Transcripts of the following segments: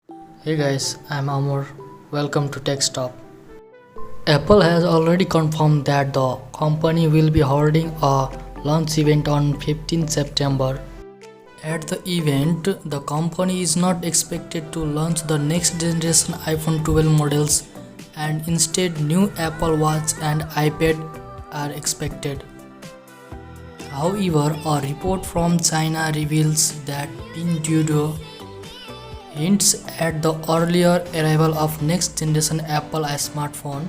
Hey guys, I'm Amor. Welcome to TechStop. Apple has already confirmed that the company will be holding a launch event on 15 September. At the event, the company is not expected to launch the next generation iPhone 12 models, and instead new Apple Watch and iPad are expected. However, a report from China reveals that Pinduoduo hints at the earlier arrival of next generation Apple smartphone.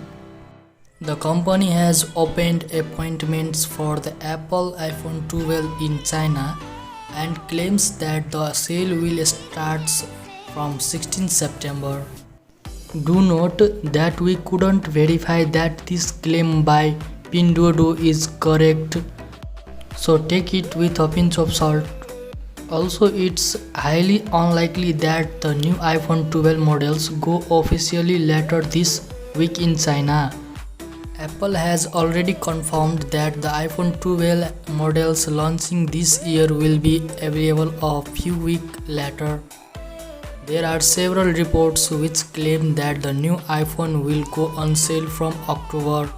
The company has opened appointments for the Apple iPhone 12 in China and claims that the sale will start from 16 September. Do note that we couldn't verify that this claim by Pinduoduo is correct, so take it with a pinch of salt. Also, it's highly unlikely that the new iPhone 12 models go officially later this week in China. Apple has already confirmed that the iPhone 12 models launching this year will be available a few weeks later. There are several reports which claim that the new iPhone will go on sale from October.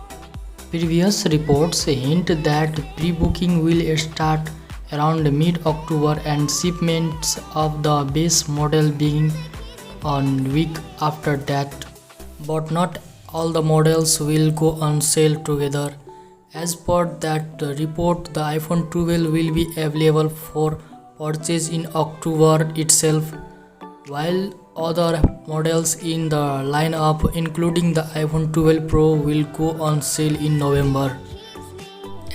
Previous reports hint that pre-booking will start around mid-October and shipments of the base model being on week after that. But not all the models will go on sale together. As per that report, the iPhone 12 will be available for purchase in October itself, while other models in the lineup including the iPhone 12 Pro will go on sale in November.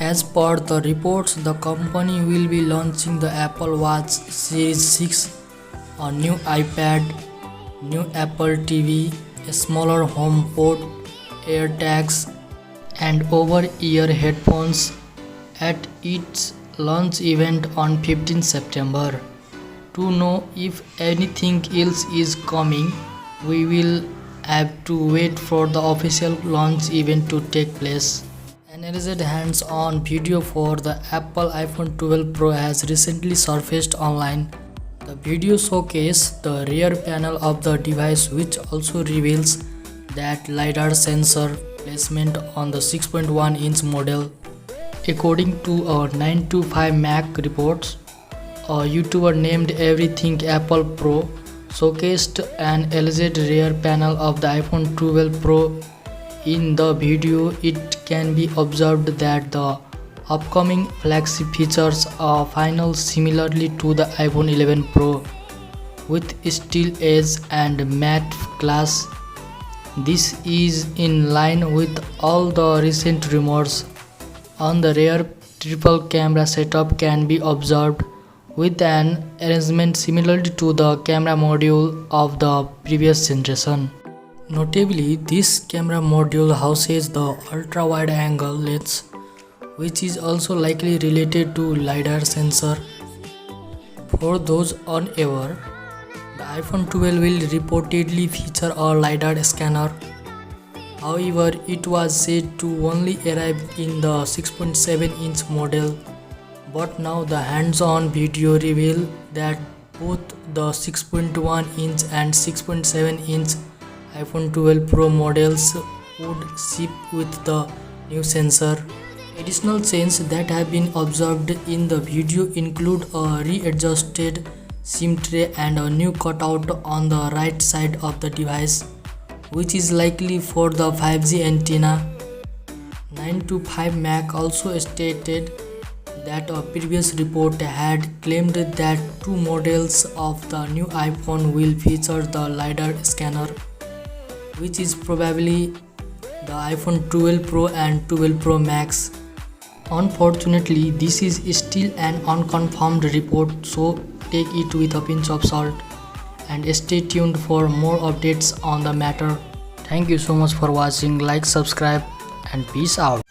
As per the reports, the company will be launching the Apple Watch Series 6, a new iPad, new Apple TV, a smaller HomePod, AirTags, and over-ear headphones at its launch event on 15 September. To know if anything else is coming, we will have to wait for the official launch event to take place. An alleged hands-on video for the Apple iPhone 12 Pro has recently surfaced online. The video showcases the rear panel of the device, which also reveals that LiDAR sensor placement on the 6.1-inch model. According to a 9to5Mac reports, a YouTuber named Everything Apple Pro showcased an alleged rear panel of the iPhone 12 Pro. In the video, it can be observed that the upcoming flagship features a panel similarly to the iPhone 11 Pro with steel edge and matte glass. This is in line with all the recent rumors. On the rear, triple camera setup can be observed with an arrangement similar to the camera module of the previous generation. Notably, this camera module houses the ultra-wide-angle lens, which is also likely related to LiDAR sensor. For those unaware, the iPhone 12 will reportedly feature a LiDAR scanner. However, it was said to only arrive in the 6.7-inch model, but now the hands-on video reveal that both the 6.1-inch and 6.7-inch iPhone 12 Pro models would ship with the new sensor. Additional changes that have been observed in the video include a readjusted SIM tray and a new cutout on the right side of the device, which is likely for the 5G antenna. 9to5Mac also stated that a previous report had claimed that two models of the new iPhone will feature the LiDAR scanner, which is probably the iPhone 12 Pro and 12 Pro Max. Unfortunately, this is still an unconfirmed report, so take it with a pinch of salt and stay tuned for more updates on the matter. Thank you so much for watching. Like, subscribe, and peace out.